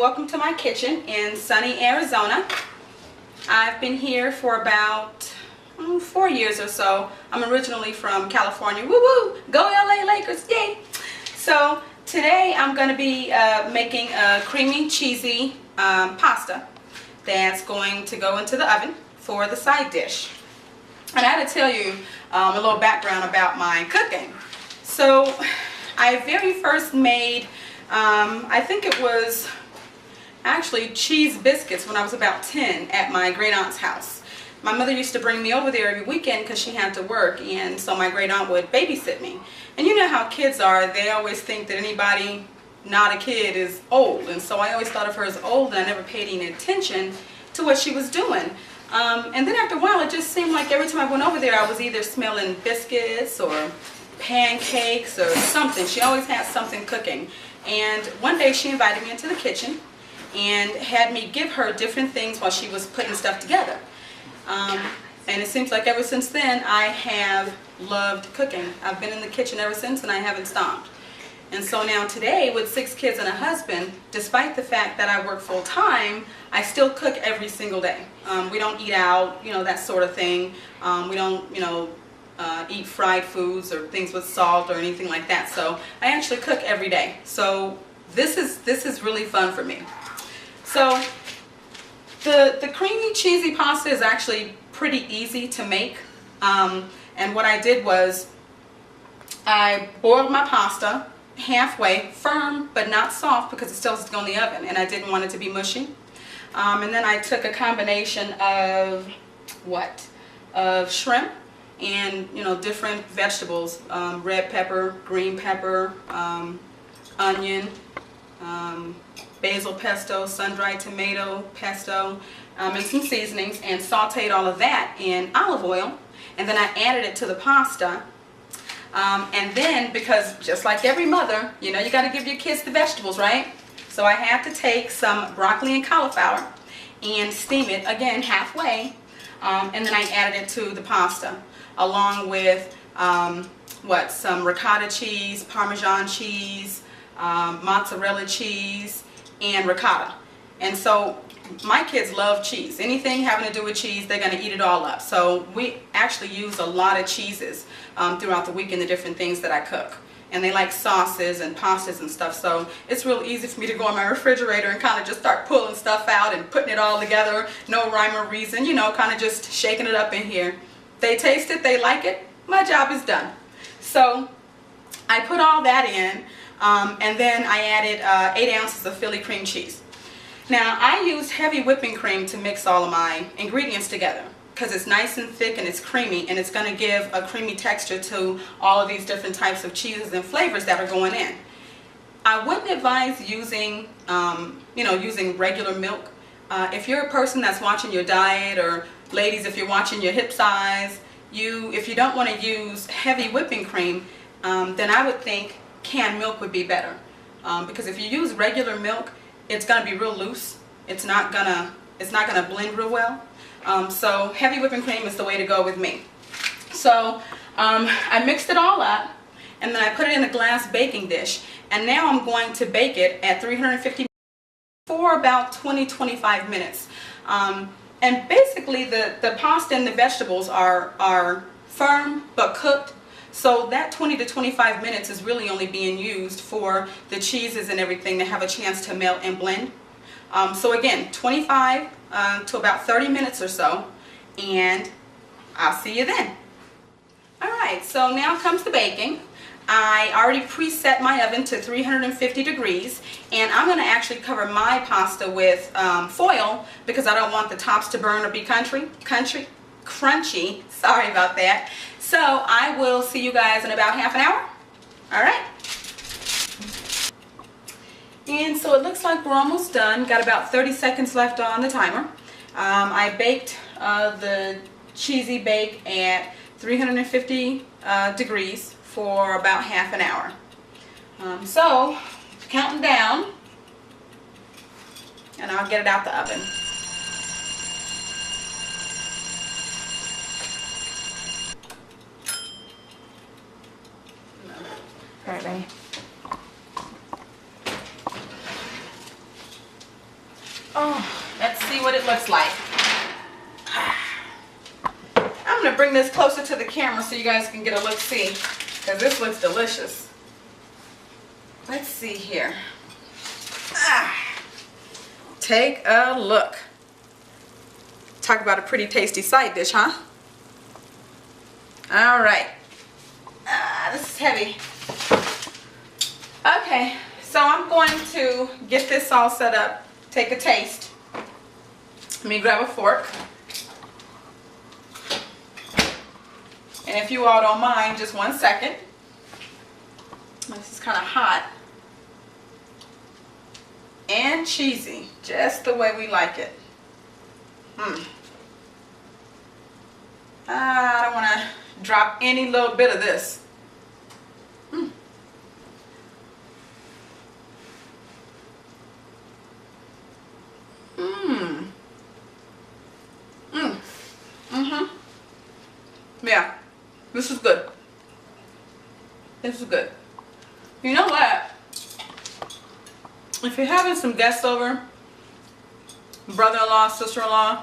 welcome to my kitchen in sunny Arizona. I've been here for about 4 years or so. I'm originally from California. Woo woo! Go LA Lakers! Yay! So today I'm going to be making a creamy, cheesy pasta that's going to go into the oven for the side dish. And I had to tell you a little background about my cooking. So I very first made, I think it was actually cheese biscuits when I was about 10 at my great aunt's house. My mother used to bring me over there every weekend because she had to work, and so my great aunt would babysit me. And you know how kids are, they always think that anybody not a kid is old, and so I always thought of her as old, and I never paid any attention to what she was doing. And then after a while it just seemed like every time I went over there I was either smelling biscuits or pancakes or something. She always had something cooking. And one day she invited me into the kitchen and had me give her different things while she was putting stuff together. And it seems like ever since then I have loved cooking. I've been in the kitchen ever since and I haven't stopped. And so now today, with 6 kids and a husband, despite the fact that I work full time, I still cook every single day. We don't eat out, that sort of thing. We don't, eat fried foods or things with salt or anything like that. So I actually cook every day. So this is really fun for me. So the creamy cheesy pasta is actually pretty easy to make. And what I did was I boiled my pasta halfway, firm but not soft because it still has to go in the oven, and I didn't want it to be mushy. And then I took a combination of shrimp and different vegetables, red pepper, green pepper, onion, basil pesto, sun-dried tomato pesto, and some seasonings, and sauteed all of that in olive oil. And then I added it to the pasta. And then, because just like every mother, you got to give your kids the vegetables, right? So I had to take some broccoli and cauliflower and steam it again halfway. And then I added it to the pasta along with some ricotta cheese, Parmesan cheese, mozzarella cheese, and ricotta. And so my kids love cheese. Anything having to do with cheese, they're going to eat it all up. So we actually use a lot of cheeses throughout the week in the different things that I cook. And they like sauces and pastas and stuff. So it's real easy for me to go in my refrigerator and kind of just start pulling stuff out and putting it all together. No rhyme or reason, kind of just shaking it up in here. They taste it, they like it, my job is done. So I put all that in, and then I added 8 ounces of Philly cream cheese. Now, I used heavy whipping cream to mix all of my ingredients together because it's nice and thick and it's creamy, and it's going to give a creamy texture to all of these different types of cheeses and flavors that are going in. I wouldn't advise using, using regular milk. If you're a person that's watching your diet, or ladies, if you're watching your hip size, if you don't want to use heavy whipping cream, then I would think canned milk would be better. Because if you use regular milk, it's going to be real loose. It's not gonna blend real well. So heavy whipping cream is the way to go with me. So I mixed it all up, and then I put it in a glass baking dish, and now I'm going to bake it at 350 for about 20-25 minutes. And basically the pasta and the vegetables are firm but cooked. So that 20 to 25 minutes is really only being used for the cheeses and everything to have a chance to melt and blend. So again, 25 to about 30 minutes or so, and I'll see you then. Alright, so now comes the baking. I already preset my oven to 350 degrees, and I'm going to actually cover my pasta with foil because I don't want the tops to burn or be crunchy. Sorry about that. So I will see you guys in about half an hour. Alright. And so it looks like we're almost done. Got about 30 seconds left on the timer. I baked the cheesy bake at 350 degrees for about half an hour. So counting down, and I'll get it out the oven. All right, ready? Oh, let's see what it looks like. I'm gonna bring this closer to the camera so you guys can get a look-see, because this looks delicious. Let's see here. Take a look. Talk about a pretty tasty side dish, huh? All right. This is heavy. Okay, so I'm going to get this all set up, take a taste. Let me grab a fork. And if you all don't mind, just 1 second. This is kind of hot. And cheesy, just the way we like it. I don't want to drop any little bit of this. Yeah, this is good. This is good. You know what? If you're having some guests over, brother-in-law, sister-in-law,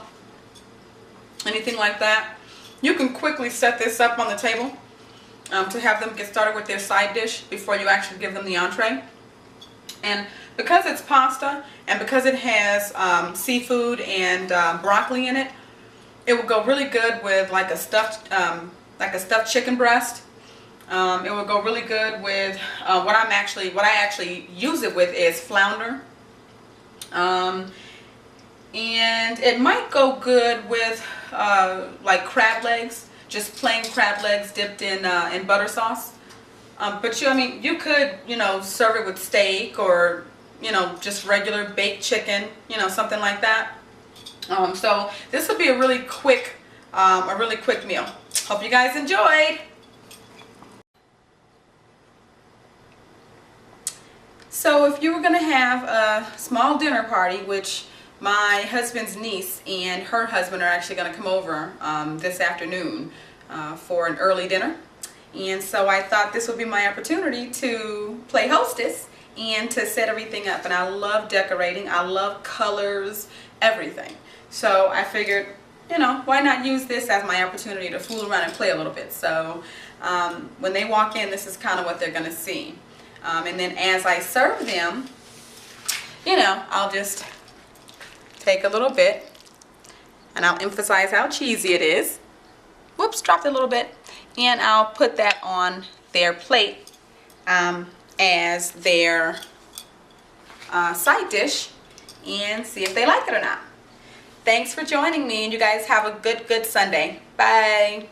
anything like that, you can quickly set this up on the table to have them get started with their side dish before you actually give them the entree. And because it's pasta and because it has seafood and broccoli in it, it will go really good with like a stuffed chicken breast. It will go really good with what I actually use it with is flounder. And it might go good with like crab legs, just plain crab legs dipped in butter sauce. But you could, serve it with steak or, just regular baked chicken, something like that. So this will be a really quick meal. Hope you guys enjoyed. So if you were going to have a small dinner party, which my husband's niece and her husband are actually going to come over this afternoon for an early dinner. And so I thought this would be my opportunity to play hostess and to set everything up. And I love decorating. I love colors, everything. So I figured, why not use this as my opportunity to fool around and play a little bit. So when they walk in, this is kind of what they're going to see. And then as I serve them, I'll just take a little bit and I'll emphasize how cheesy it is. Whoops, dropped it a little bit. And I'll put that on their plate as their side dish and see if they like it or not. Thanks for joining me, and you guys have a good Sunday. Bye.